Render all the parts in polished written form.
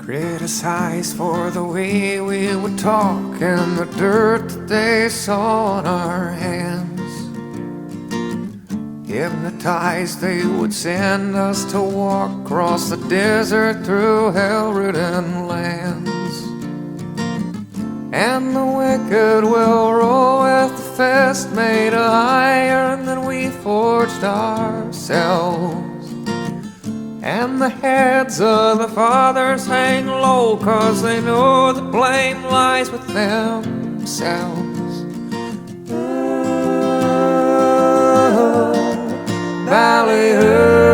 Criticized for the way we would talk and the dirt that they saw in our hands. Hypnotized, they would send us to walk across the desert through hell-ridden lands. And the wicked will roll with the fist made of iron that we forged ourselves. And the heads of the fathers hang low, 'cause they know the blame lies with themselves. Ballyhoo,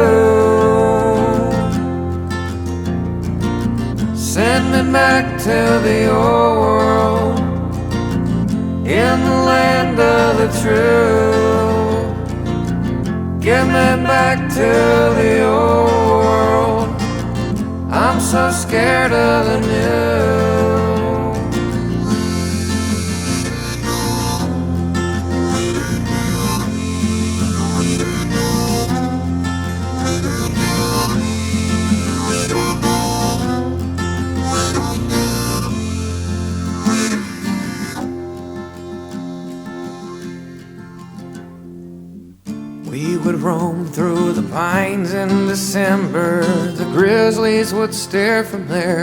send me back to the old world, in the land of the true. Give me back to the old world, I'm so scared of the new. We would roam through the pines in December. The grizzlies would stare from there.